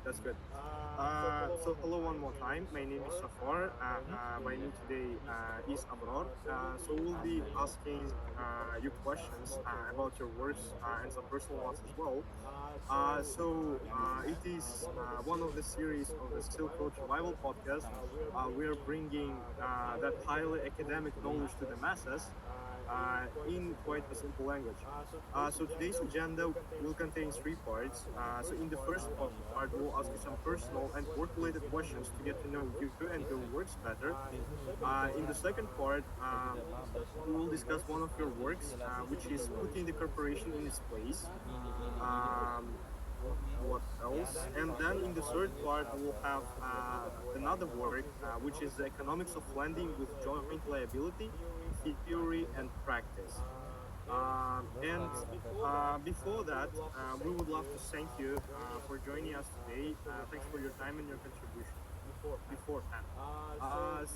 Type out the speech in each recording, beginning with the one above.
That's good. So hello one more time. My name is Safar. By me today is Abrar. So we'll be asking you questions about your works and some personal ones as well. It is one of the series of the Silk Road Survival podcast. We are bringing that highly academic knowledge to the masses in quite a simple language. So today's agenda will contain three parts. So in the first part, we'll ask you some personal and work-related questions to get to know you and your works better. In the second part, we will discuss one of your works, which is putting the corporation in its place. Um, what else? And then in the third part, we'll have another work, which is the economics of lending with joint liability, theory, and practice. Before that, we would love to thank you for joining us today. Thanks for your time and your contribution beforehand.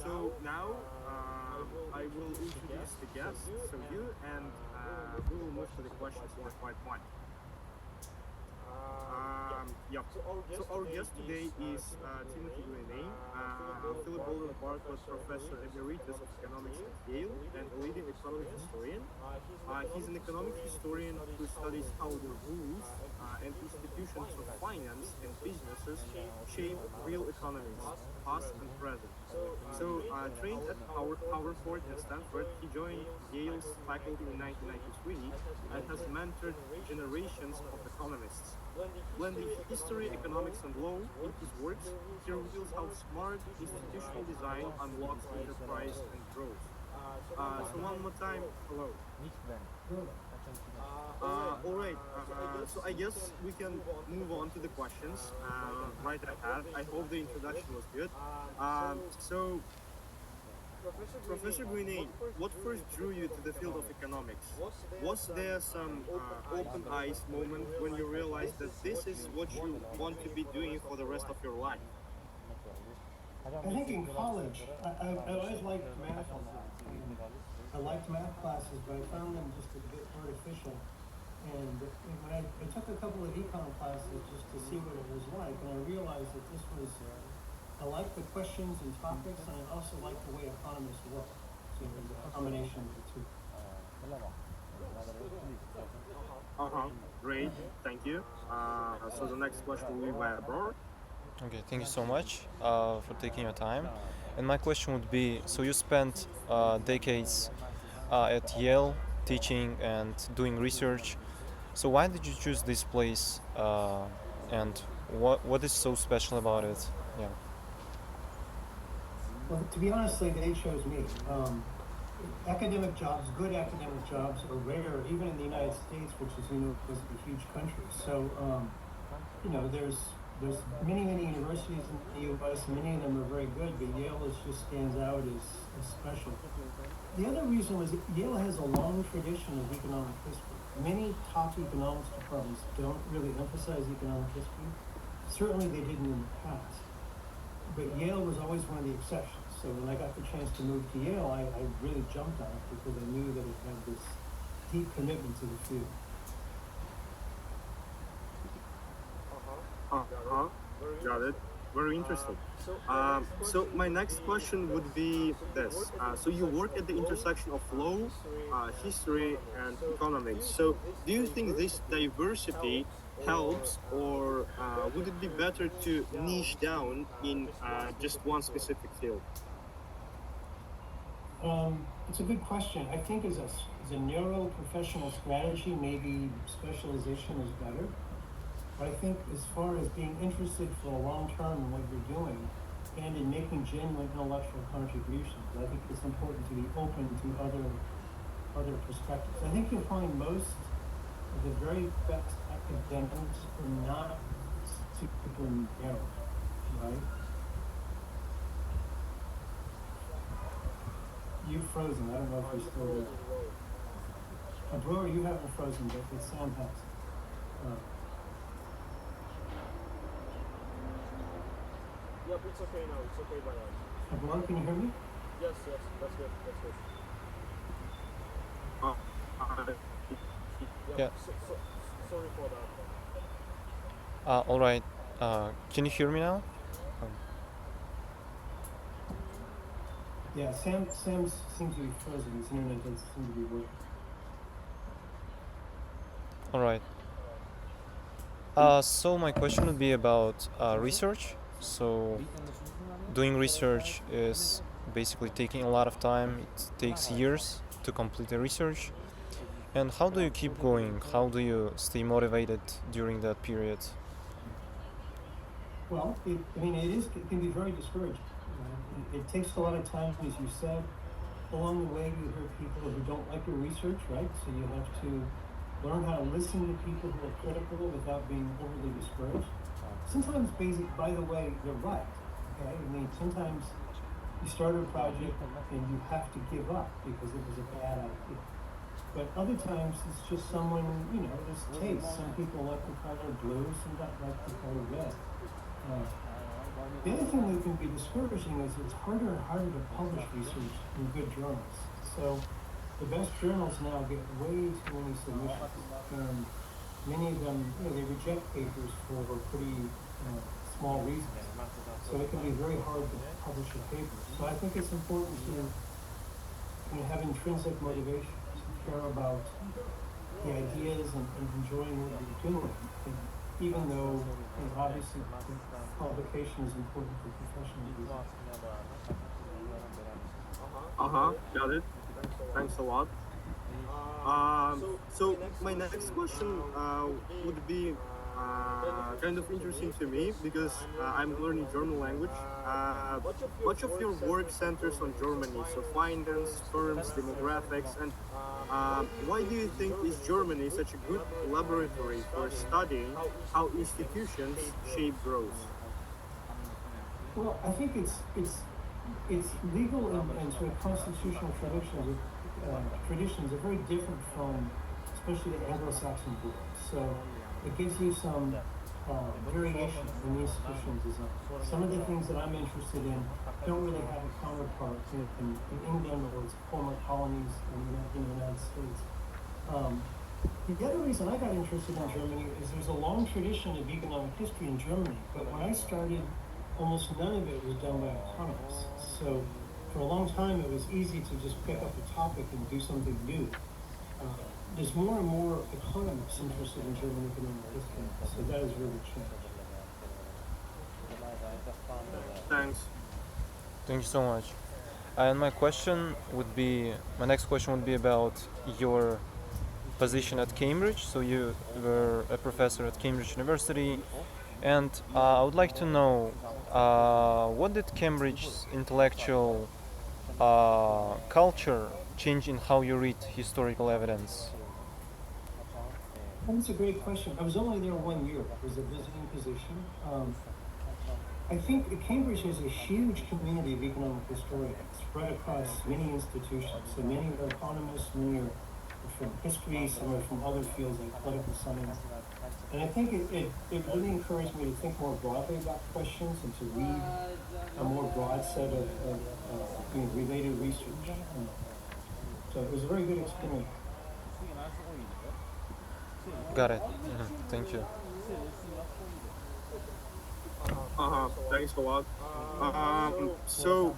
So now I will introduce the guests, so you, and we will move to the questions in the part one. Yeah. So our guest today is Timothy Guinnane. Philip Baldwin Park was Professor Emeritus of Economics at Yale and a leading economic historian. He's an economic historian who studies how the rules and institutions of finance and businesses shape real economies, past and present. So, trained at Haverford and Stanford, he joined Yale's faculty in 1993 and has mentored generations of economists. Blending history, economics, and law in his works, he reveals how smart institutional design unlocks enterprise and growth. So one more time, hello. All right. So I guess we can move on to the questions right ahead. I hope the introduction was good. So Professor Guinnane, what first drew you to the field of economics? Was there some open eyes moment when you realized that this is what you want to be doing for the rest of your life? I think in college, I always liked math a lot. And I liked math classes, but I found them just a bit artificial. And when I took a couple of econ classes just to see what it was like, and I realized that this was, I liked the questions and topics, and I also liked the way economists work. So it was a combination of the two. Uh-huh. Great. Thank you. So the next question will be by Abror. Okay, thank you so much for taking your time. And my question would be, so you spent decades at Yale teaching and doing research. So why did you choose this place, and what is so special about it? Yeah. Well, to be honest, they chose me. Academic jobs, good academic jobs, are rare, even in the United States, which is is a huge country. So, there's many universities in the U.S. Many of them are very good, but Yale just stands out as special. The other reason was Yale has a long tradition of economic history. Many top economics departments don't really emphasize economic history. Certainly they didn't in the past. But Yale was always one of the exceptions. So when I got the chance to move to Yale, I really jumped on it because I knew that it had this deep commitment to the field. Uh-huh. Got it. Very interesting. So my next question would be this. So you work at the intersection of law, history, and economics. So do you think this diversity helps, or would it be better to niche down in just one specific field? It's a good question. I think as a narrow professional strategy, maybe specialization is better. But I think as far as being interested for the long term in what you're doing and in making genuine intellectual contributions, I think it's important to be open to other perspectives. I think you'll find most of the very best academics are not super narrow, right? You've frozen. I don't know if you're still there. Brewer, you haven't frozen, but Sam has. Yep, it's okay now. It's okay by now. Brewer, can you hear me? Yes, that's good. That's good. Uh, uh, Yeah. Sorry for that. All right. Can you hear me now? Um, Yeah, Sam seems to be frozen. His internet doesn't seem to be working. all right. So my question would be about research. So doing research is basically taking a lot of time. It takes years to complete the research. And how do you keep going? How do you stay motivated during that period? Well, it can be very discouraging. It takes a lot of time, as you said. Along the way, you hear people who don't like your research, right? So you have to learn how to listen to people who are critical without being overly discouraged. Sometimes, by the way, they're right. Okay, I mean, sometimes you start a project and you have to give up because it was a bad idea. But other times it's just someone, there's taste. Some people like the color blue, some like the color red. The other thing that can be discouraging is it's harder and harder to publish research in good journals. So the best journals now get way too many submissions, and many of them, they reject papers for pretty small reasons. So it can be very hard to publish a paper. So I think it's important to have intrinsic motivation, to care about the ideas and enjoying what you're doing. And even though, obviously, publication is important for professional reasons. Got it. Thanks a lot. So my next question would be kind of interesting to me because I'm learning German language. Much of your work centers on Germany, so finance, firms, demographics, and why do you think is Germany such a good laboratory for studying how institutions shape growth? Well, I think it's legal and sort of constitutional traditions are very different from, especially the Anglo-Saxon world. So it gives you some variation in the institutional design. Some of the things that I'm interested in don't really have a counterpart in England or its former colonies in the United States. The other reason I got interested in Germany is there's a long tradition of economic history in Germany, but when I started, almost none of it was done by economists. So for a long time, it was easy to just pick up a topic and do something new. There's more and more economists interested in German economic history, so that has really changed. Thanks. Thank you so much. And my next question would be about your position at Cambridge. So you were a professor at Cambridge University, and I would like to know what did Cambridge's intellectual culture change in how you read historical evidence? That's a great question. I was only there 1 year. It was a visiting position. I think Cambridge has a huge community of economic historians spread across many institutions. So many are economists, many are from history, some are from other fields like political science. And I think it really encouraged me to think more broadly about questions and to read a more broad set of related research. So it was a very good experience. Got it. Thank you. Thanks a lot. So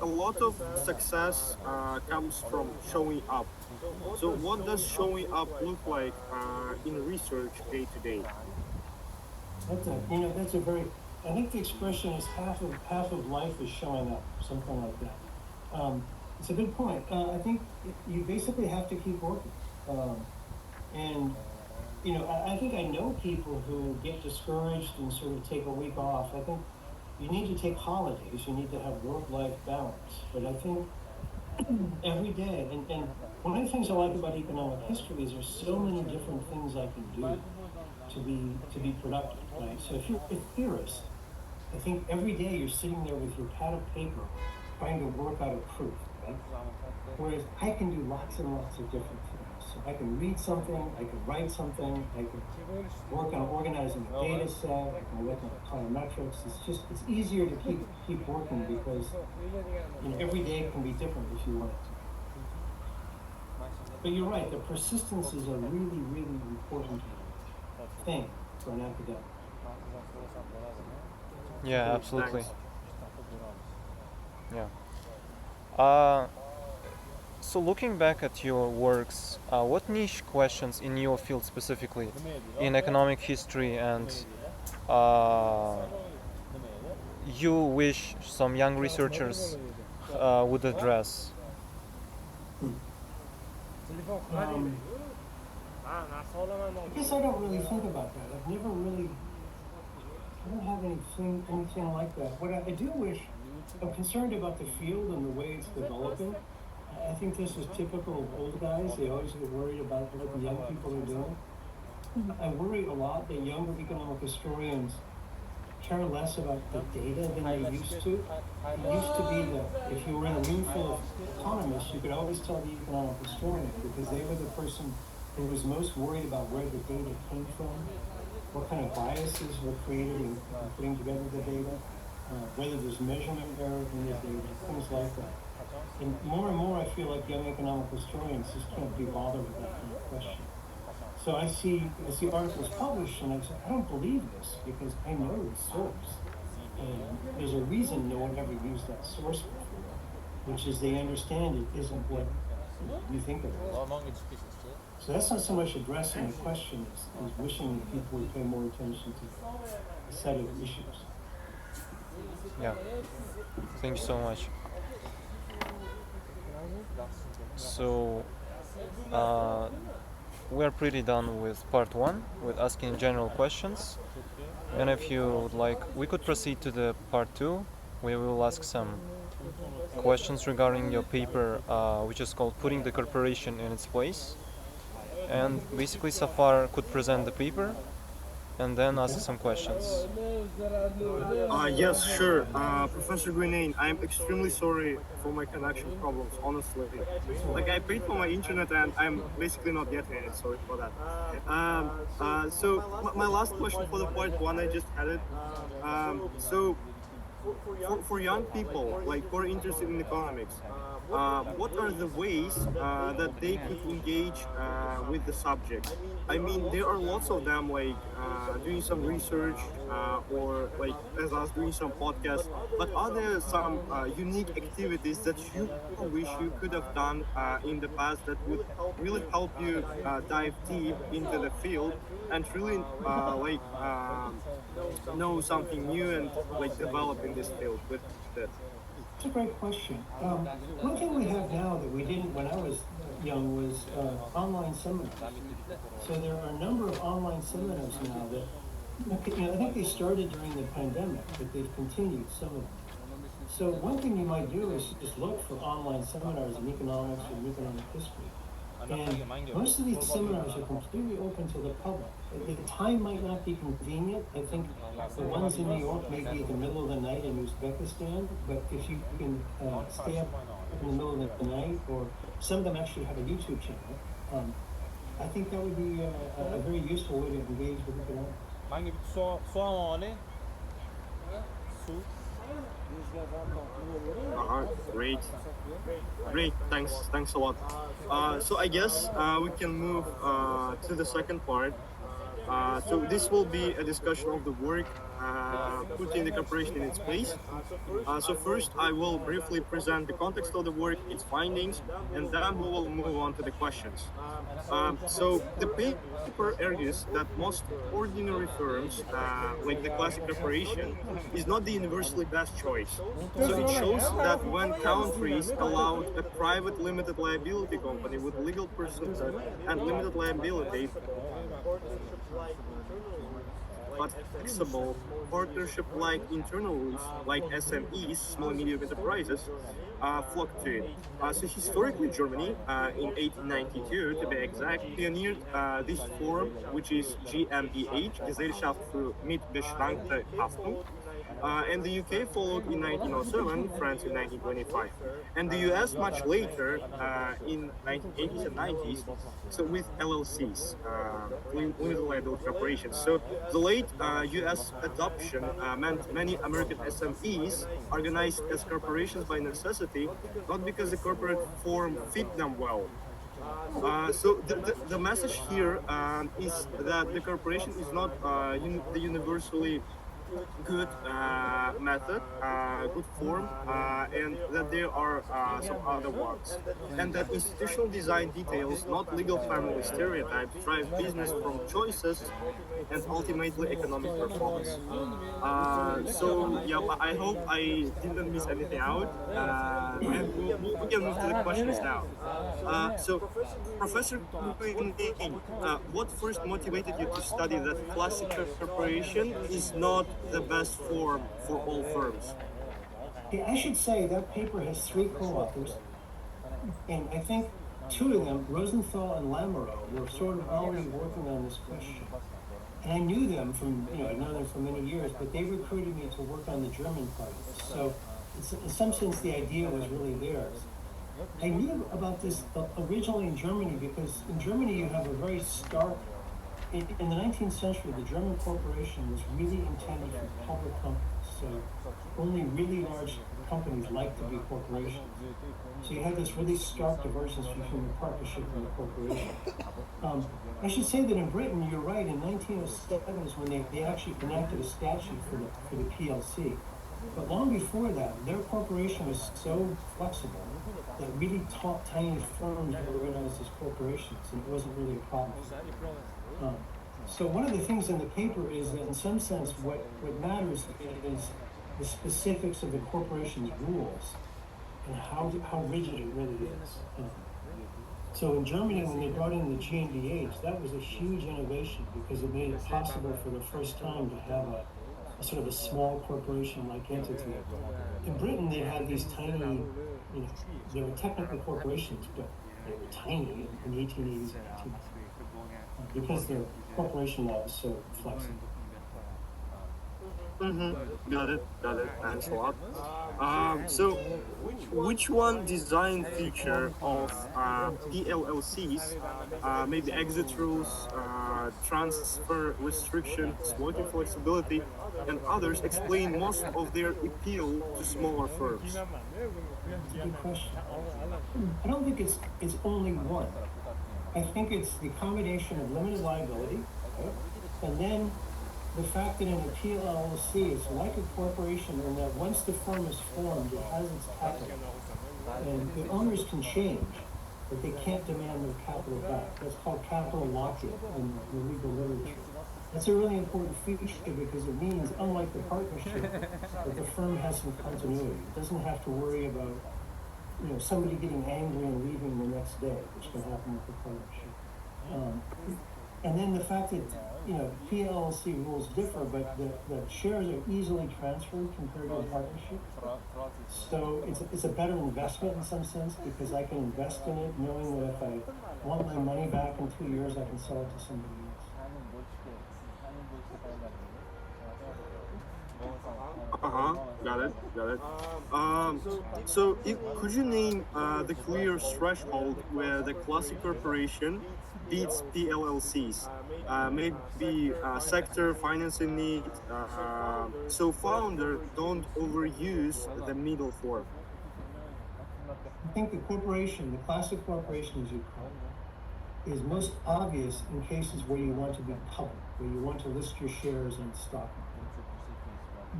a lot of success comes from showing up. So what does showing up look like in research day to day? That's a very, I think the expression is half of life is showing up, something like that. It's a good point. I think you basically have to keep working. And I think I know people who get discouraged and sort of take a week off. I think you need to take holidays. You need to have work-life balance. But I think every day, and one of the things I like about economic history is there's so many different things I can do to be productive, right? So if you're a theorist, I think every day you're sitting there with your pad of paper trying to work out a proof, right? Whereas I can do lots and lots of different things. So I can read something, I can write something, I can work on organizing a data set, I can work on econometrics. It's easier to keep working because every day can be different if you want it to. But you're right, the persistence is a really, really important thing for an academic. Yeah, absolutely. Thanks. Yeah. Uh, so looking back at your works, what niche questions in your field specifically, in economic history and uh, you wish some young researchers would address? Um, I guess I don't really think about that. I've never really, I don't have anything like that. What I do wish, I'm concerned about the field and the way it's developing. I think this is typical of old guys. They always get worried about what the young people are doing. I worry a lot that younger economic historians care less about the data than they used to. It used to be that if you were in a room full of economists, you could always tell the economic historian because they were the person who was most worried about where the data came from, what kind of biases were created in putting together the data, whether there's measurement error in the data, things like that. And more I feel like young economic historians just can't be bothered with that kind of question. So I see articles published and I say, I don't believe this because I know the source. And there's a reason no one ever used that source before, which is they understand it isn't what you think it is. So that's not so much addressing the question as wishing that people would pay more attention to a set of issues. Yeah. Thank you so much. So we're pretty done with part one, with asking general questions. And if you would like, we could proceed to the part two, where we will ask some questions regarding your paper, which is called Putting the Corporation in its Place. And basically, Safar could present the paper and then ask some questions. Yes, sure. Professor Guinnane, I'm extremely sorry for my connection problems, honestly. Like, I paid for my internet and I'm basically not getting it, sorry for that. So, my last question for the part one, I just had it. So, for young people, like who are interested in economics, what are the ways that they could engage with the subject? I mean, there are lots of them, like doing some research or like as us doing some podcasts. But are there some unique activities that you wish you could have done in the past that would really help you dive deep into the field and really know something new and like develop in this field with it? It's a great question. One thing we have now that we didn't when I was young was online seminars. So there are a number of online seminars now that, I think they started during the pandemic, but they've continued, some of them. So one thing you might do is just look for online seminars in economics or economic history. And most of these seminars are completely open to the public. The time might not be convenient. I think the ones in New York may be at the middle of the night in Uzbekistan, but if you can stay up in the middle of the night, or some of them actually have a YouTube channel, I think that would be a very useful way to engage with economics. Great. Great, thanks a lot. So I guess we can move to the second part. So this will be a discussion of the work putting the corporation in its place. So first, I will briefly present the context of the work, its findings, and then we will move on to the questions. So the paper argues that most ordinary firms, like the classic corporation, is not the universally best choice. So it shows that when countries allowed a private limited liability company with legal personhood and limited liability, but flexible partnership-like internal rules, like SMEs, small and medium enterprises, fluctuate. So historically, Germany, in 1892, to be exact, pioneered this form, which is GmbH, Gesellschaft für mitbeschränkte Haftung. And the UK followed in 1907, France in 1925, and the US much later in 1980s and 90s, so with LLCs, limited liability corporations. So the late US adoption meant many American SMEs organized as corporations by necessity, not because the corporate form fit them well. So the message here is that the corporation is not the universally good method, good form, and that there are some other ones. And that institutional design details, not legal family stereotypes, drive business from choices and ultimately economic performance. So yeah, I hope I didn't miss anything out, and we can move to the questions now. So, Professor Guinnane, what first motivated you to study that classic corporation is not the best form for all firms? Okay, I should say that paper has three co-authors, and I think two of them, Rosenthal and Lamoureux, were sort of already working on this question. And I knew them from, I'd known them for many years, but they recruited me to work on the German part of this. So, in some sense, the idea was really theirs. I knew about this originally in Germany because in Germany you have a very stark, in the 19th century, the German corporation was really intended for public companies. So only really large companies like to be corporations. So you have this really stark divergence between the partnership and the corporation. I should say that in Britain, you're right, in 1907 is when they actually enacted a statute for the PLC. But long before that, their corporation was so flexible that really tiny firms were organized as corporations, and it wasn't really a problem. So one of the things in the paper is that in some sense what matters is the specifics of the corporation's rules and how rigid it really is. So in Germany, when they brought in the GmbHs, that was a huge innovation because it made it possible for the first time to have a sort of a small corporation-like entity. In Britain, they had these tiny, they were technically corporations, but they were tiny in the 1880s and 1890s because the corporation law was so flexible. Mm-hmm. Got it. Thanks a lot. So, which one design feature of PLLCs, maybe exit rules, transfer restrictions, voting flexibility, and others explain most of their appeal to smaller firms? Good question. I don't think it's only one. I think it's the combination of limited liability, right? And then the fact that in a PLLC, it's like a corporation in that once the firm is formed, it has its capital. And the owners can change, but they can't demand their capital back. That's called capital lock-in in the legal literature. That's a really important feature because it means, unlike the partnership, that the firm has some continuity. It doesn't have to worry about somebody getting angry and leaving the next day, which can happen with the partnership. And then the fact that PLC rules differ, but the shares are easily transferred compared to a partnership. So it's a better investment in some sense because I can invest in it knowing that if I want my money back in 2 years, I can sell it to somebody else. Got it. So, could you name the clear threshold where the classic corporation beats PLLCs? Maybe sector financing need. So founder don't overuse the middle form. I think the classic corporation, as you call it, is most obvious in cases where you want to be public, where you want to list your shares on the stock market.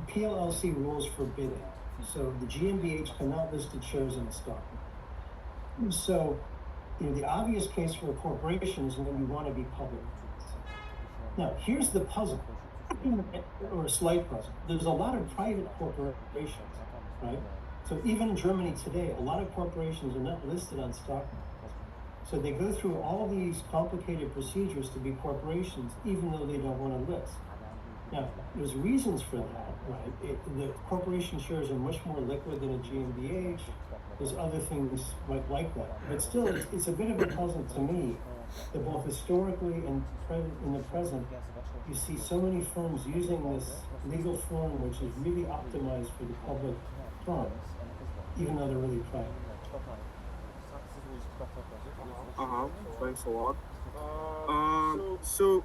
PLLC rules forbid it. So the GmbH cannot list its shares on the stock market. So, the obvious case for a corporation is when you want to be public. Now, here's the puzzle, or a slight puzzle. There's a lot of private corporations, right? So even in Germany today, a lot of corporations are not listed on stock markets. So they go through all these complicated procedures to be corporations, even though they don't want to list. Now, there's reasons for that, right? The corporation shares are much more liquid than a GmbH. There's other things like that. But still, it's a bit of a puzzle to me that both historically and in the present, you see so many firms using this legal form, which is really optimized for the public firms, even though they're really private. Thanks a lot. So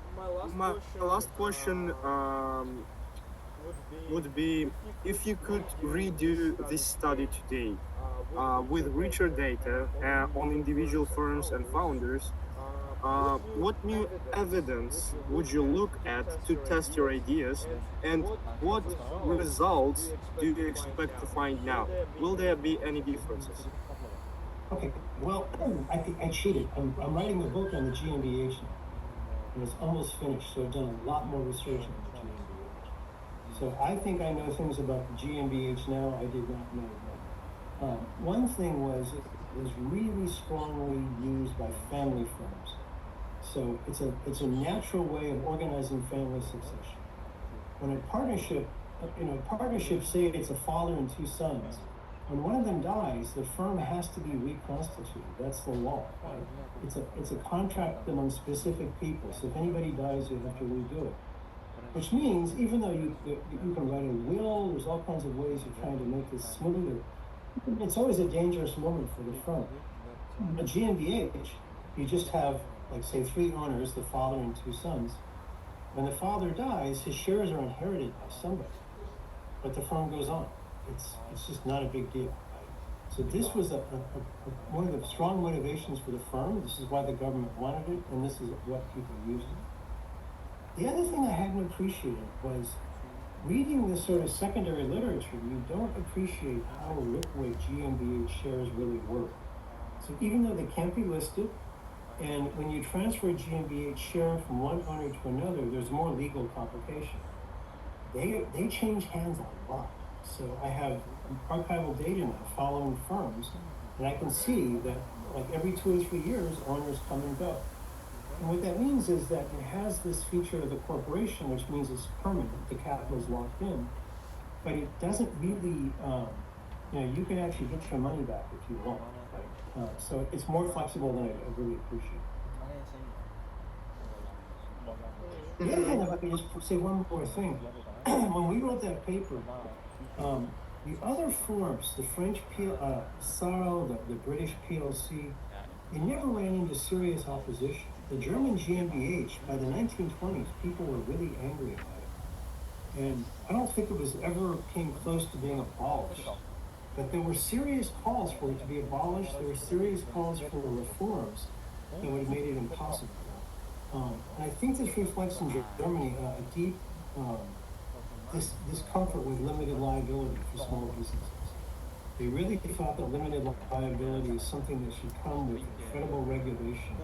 my last question would be if you could redo this study today with richer data on individual firms and founders, What new evidence would you look at to test your ideas, and what results do you expect to find now? Will there be any differences? Okay, well, I cheated. I'm writing a book on the GmbH now, and it's almost finished, so I've done a lot more research on the GmbH. So I think I know things about the GmbH now I did not know then. One thing was it was really strongly used by family firms. So it's a natural way of organizing family succession. When a partnership, partnerships say it's a father and two sons. When one of them dies, the firm has to be reconstituted. That's the law, right? It's a contract among specific people. So if anybody dies, you have to redo it. Which means even though you can write a will, there's all kinds of ways of trying to make this smoother. It's always a dangerous moment for the firm. A GmbH, you just have, like, say, three owners, the father and two sons. When the father dies, his shares are inherited by somebody, but the firm goes on. It's just not a big deal. So this was one of the strong motivations for the firm. This is why the government wanted it, and this is what people used it. The other thing I hadn't appreciated was reading this sort of secondary literature. You don't appreciate how liquid GmbH shares really work. So even though they can't be listed, and when you transfer a GmbH share from one owner to another, there's more legal complication. They change hands a lot. So I have archival data now following firms, and I can see that like every 2 or 3 years, owners come and go. And what that means is that it has this feature of the corporation, which means it's permanent, the capital is locked in, but it doesn't really, you can actually get your money back if you want. Right? So it's more flexible than I really appreciate. The other thing, if I could just say one more thing. When we wrote that paper, the other firms, the French SARL, the British PLC, they never ran into serious opposition. The German GmbH, by the 1920s, people were really angry about it. And I don't think it was ever came close to being abolished. But there were serious calls for it to be abolished. There were serious calls for reforms that would have made it impossible. And I think this reflects in Germany a deep discomfort with limited liability for small businesses. They really thought that limited liability is something that should come with incredible regulation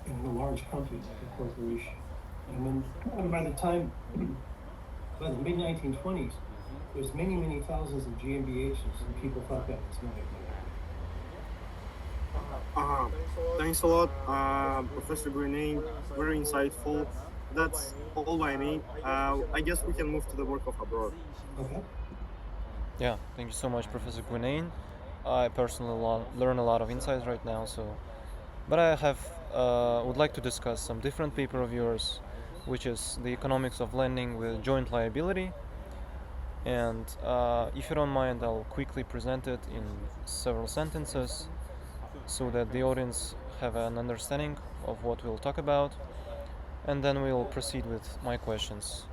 in a large company like a corporation. And then by the mid-1920s, there's many thousands of GmbHs, and people thought that was not a good idea. Thanks a lot, Professor Guinnane. Very insightful. That's all by me. I guess we can move to the work of abroad. Okay. Yeah, thank you so much, Professor Guinnane. I personally learn a lot of insights right now. But I would like to discuss some different paper of yours, which is the economics of lending with joint liability. And if you don't mind, I'll quickly present it in several sentences so that the audience have an understanding of what we'll talk about, and then we'll proceed with my questions.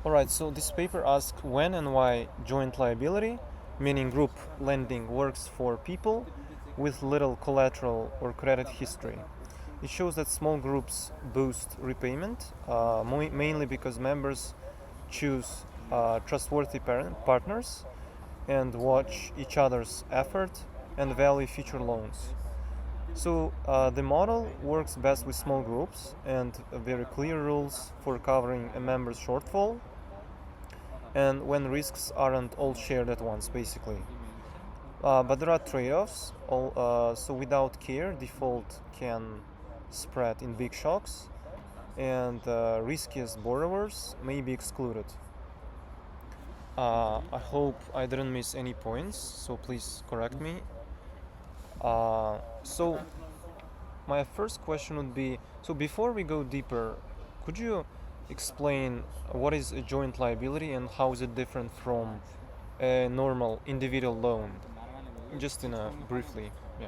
Alright, so this paper asks when and why joint liability, meaning group lending, works for people with little collateral or credit history. It shows that small groups boost repayment, mainly because members choose trustworthy partners and watch each other's effort and value future loans. So the model works best with small groups and very clear rules for covering a member's shortfall, and when risks aren't all shared at once, basically. But there are trade-offs. So without care, default can spread in big shocks, and riskiest borrowers may be excluded. I hope I didn't miss any points, so please correct me. So my first question would be, so before we go deeper, could you explain what is a joint liability and how is it different from a normal individual loan? Just briefly, yeah.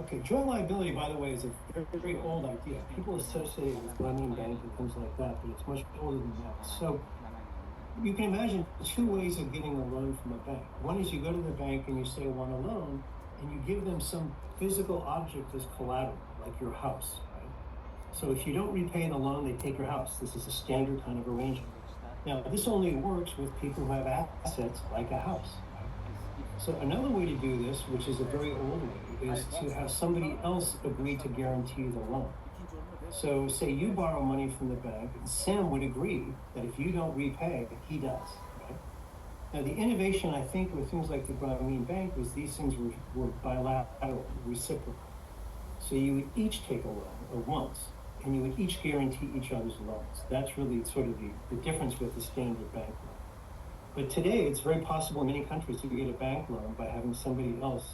Okay, joint liability, by the way, is a very old idea. People associate it with lending bank and things like that, but it's much older than that. So you can imagine two ways of getting a loan from a bank. One is you go to the bank and you say, I want a loan, and you give them some physical object as collateral, like your house, right? So if you don't repay the loan, they take your house. This is a standard kind of arrangement. Now, this only works with people who have assets like a house, right? So another way to do this, which is a very old way, is to have somebody else agree to guarantee the loan. So say you borrow money from the bank, and Sam would agree that if you don't repay, he does, right? Now, the innovation, I think, with things like the Guinnane Bank was these things were bilateral, reciprocal. So you would each take a loan, or once, and you would each guarantee each other's loans. That's really sort of the difference with the standard bank loan. But today, it's very possible in many countries to get a bank loan by having somebody else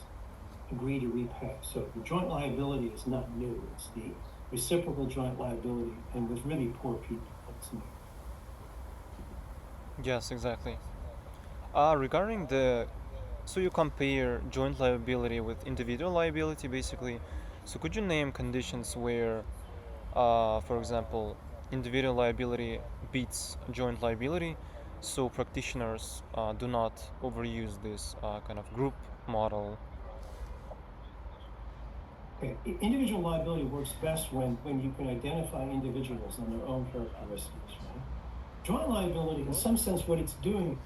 agree to repay. So the joint liability is not new. It's the reciprocal joint liability, and with really poor people. That's new. Yes, exactly. Regarding so you compare joint liability with individual liability, basically. So could you name conditions where, for example, individual liability beats joint liability, so practitioners do not overuse this kind of group model? Okay. Individual liability works best when you can identify individuals and their own characteristics, right? Joint liability, in some sense, what it's doing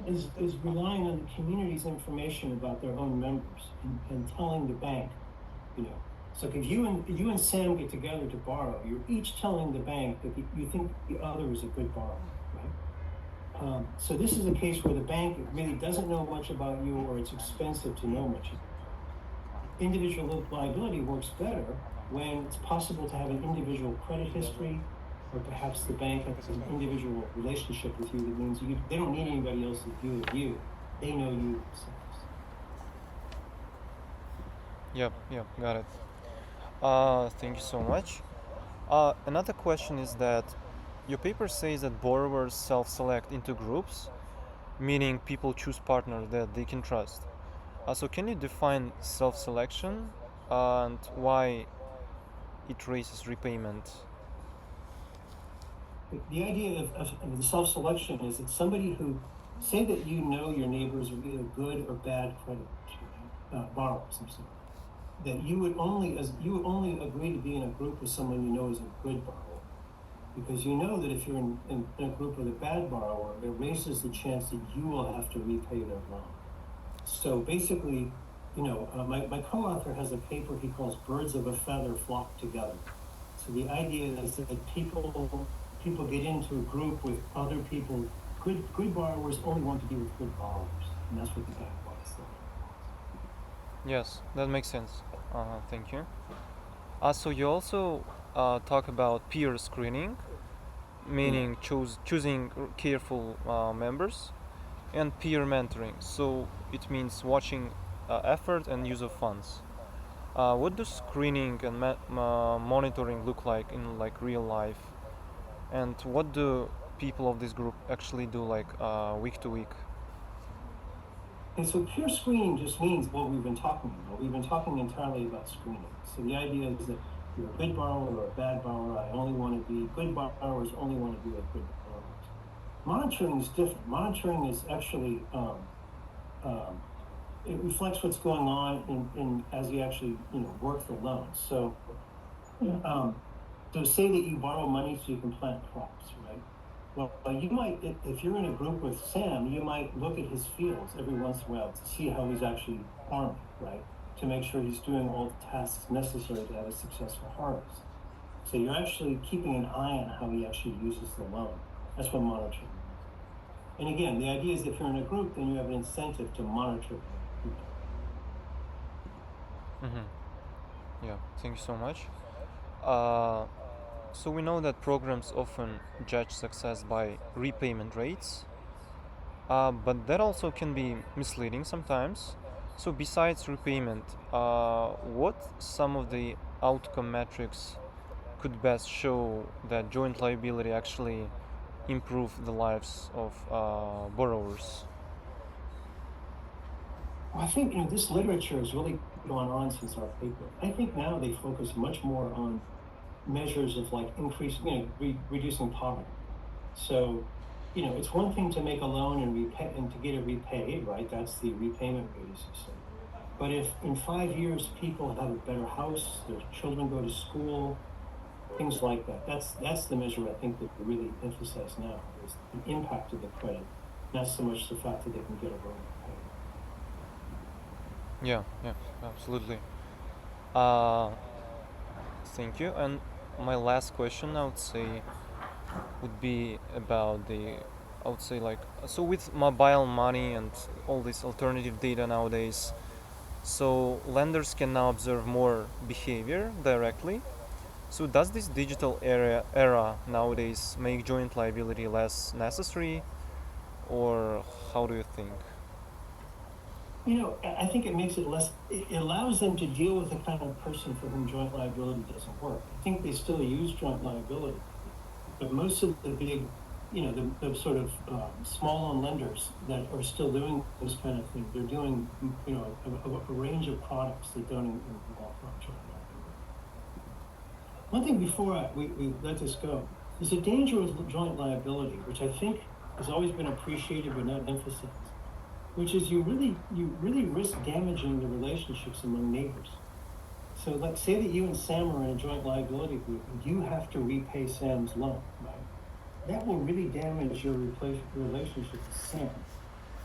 is relying on the community's information about their own members and telling the bank, you know. So if you and Sam get together to borrow, you're each telling the bank that you think the other is a good borrower, right? So this is a case where the bank really doesn't know much about you, or it's expensive to know much about you. Individual liability works better when it's possible to have an individual credit history, or perhaps the bank has an individual relationship with you that means they don't need anybody else's view of you. They know you themselves. Yep, got it. Thank you so much. Another question is that your paper says that borrowers self-select into groups, meaning people choose partners that they can trust. So can you define self-selection and why it raises repayment? The idea of the self-selection is that somebody who, say that you know your neighbors are either good or bad creditors, right? Borrowers, I'm sorry. That you would only agree to be in a group with someone you know is a good borrower, because you know that if you're in a group with a bad borrower, it raises the chance that you will have to repay their loan. So basically, my co-author has a paper he calls "Birds of a Feather Flock Together." So the idea is that people get into a group with other people. Good borrowers only want to be with good borrowers, and that's what the bank wants. Yes, that makes sense. Thank you. So you also talk about peer screening, meaning choosing careful members, and peer mentoring. So it means watching effort and use of funds. What does screening and monitoring look like in real life? And what do people of this group actually do week to week? And so peer screening just means what we've been talking about. We've been talking entirely about screening. So the idea is that you're a good borrower or a bad borrower. Good borrowers only want to be with good borrowers. Monitoring is different. Monitoring is actually, it reflects what's going on in as you actually, work the loans. So, so say that you borrow money so you can plant crops, right? Well, you might, if you're in a group with Sam, you might look at his fields every once in a while to see how he's actually farming, right? To make sure he's doing all the tasks necessary to have a successful harvest. So you're actually keeping an eye on how he actually uses the loan. That's what monitoring is. And again, the idea is if you're in a group, then you have an incentive to monitor people. Mm-hmm. Yeah, thank you so much. So we know that programs often judge success by repayment rates, but that also can be misleading sometimes. So besides repayment, what some of the outcome metrics could best show that joint liability actually improve the lives of borrowers? Well, I think this literature has really gone on since our paper. I think now they focus much more on measures of increasing, reducing poverty. So, it's one thing to make a loan and repay and to get it repaid, right? That's the repayment rate, as you say. But if in 5 years people have a better house, their children go to school, things like that, that's the measure I think that we really emphasize now, is the impact of the credit, not so much the fact that they can get a loan paid. Yeah, absolutely. Uh, Thank you. And my last question, I would say, would be about I would say like, so with mobile money and all this alternative data nowadays, so lenders can now observe more behavior directly. So does this digital era nowadays make joint liability less necessary, or how do you think? I think it makes it less, it allows them to deal with the kind of person for whom joint liability doesn't work. I think they still use joint liability, but most of the big, the sort of small loan lenders that are still doing this kind of thing, they're doing, a range of products that don't involve joint liability. One thing before we let this go, there's a danger with joint liability, which I think has always been appreciated but not emphasized, which is you really risk damaging the relationships among neighbors. So like, say that you and Sam are in a joint liability group and you have to repay Sam's loan, right? That will really damage your relationship with Sam.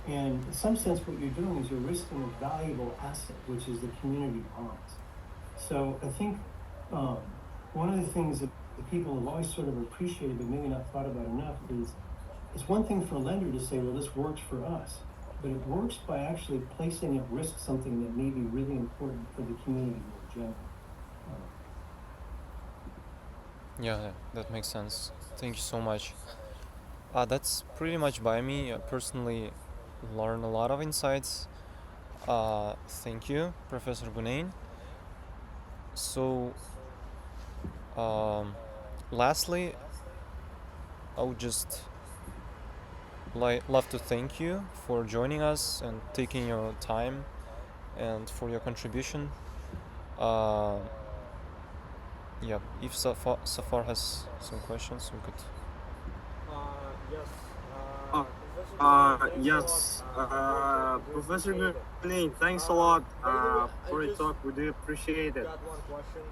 And in some sense, what you're doing is you're risking a valuable asset, which is the community bonds. So I think one of the things that the people have always sort of appreciated but maybe not thought about enough is it's one thing for a lender to say, well, this works for us, but it works by actually placing at risk something that may be really important for the community more generally. Yeah, that makes sense. Thank you so much. That's pretty much by me. I personally learned a lot of insights. Thank you, Professor Guinnane. So, lastly, I would just love to thank you for joining us and taking your time and for your contribution. Uh, yeah, if Safar has some questions, we could. Yes. Uh, yes, Professor Guinnane, thanks a lot for your talk. We do appreciate it. Got one question.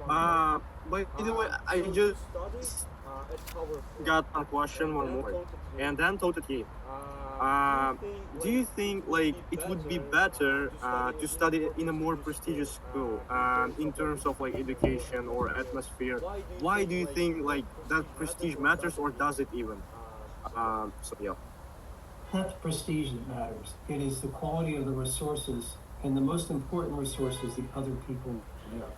By the way, I just got one question, one more, and then taught here. Do you think like it would be better to study in a more prestigious school in terms of like education or atmosphere? Why do you think like that prestige matters, or does it even? So yeah. Not the prestige that matters. It is the quality of the resources, and the most important resource is the other people there.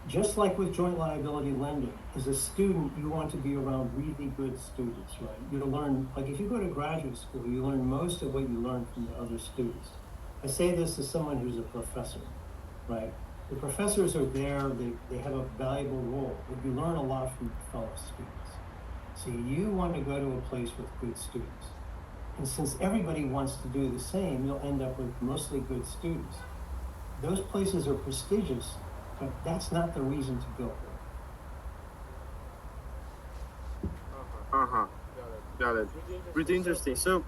Just like with joint liability lending, as a student, you want to be around really good students, right? You learn, like if you go to graduate school, you learn most of what you learn from the other students. I say this as someone who's a professor, right? The professors are there, they have a valuable role, but you learn a lot from fellow students. So you want to go to a place with good students. And since everybody wants to do the same, you'll end up with mostly good students. Those places are prestigious, but that's not the reason to go there. Got it. Pretty interesting. So,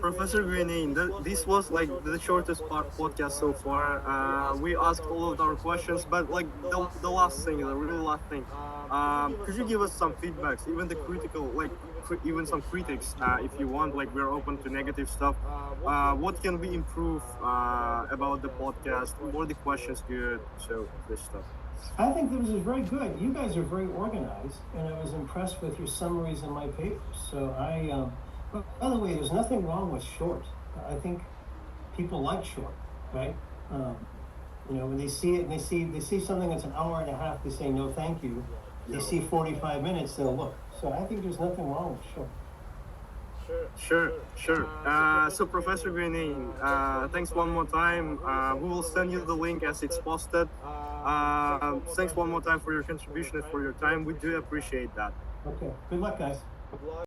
Professor Guinnane, this was like the shortest podcast so far. We asked all of our questions, but like the last thing, the really last thing, could you give us some feedbacks, even the critical, like even some critics, if you want? Like we're open to negative stuff. What can we improve about the podcast? Were the questions good? So this stuff. I think this is very good. You guys are very organized, and I was impressed with your summaries in my papers. So by the way, there's nothing wrong with short. I think people like short, right? When they see it and they see something that's an hour and a half, they say no, thank you. They see 45 minutes, they'll look. So I think there's nothing wrong with short. Sure. So Professor Guinnane, thanks one more time. We will send you the link as it's posted. Thanks one more time for your contribution and for your time. We do appreciate that. Okay. Good luck, guys.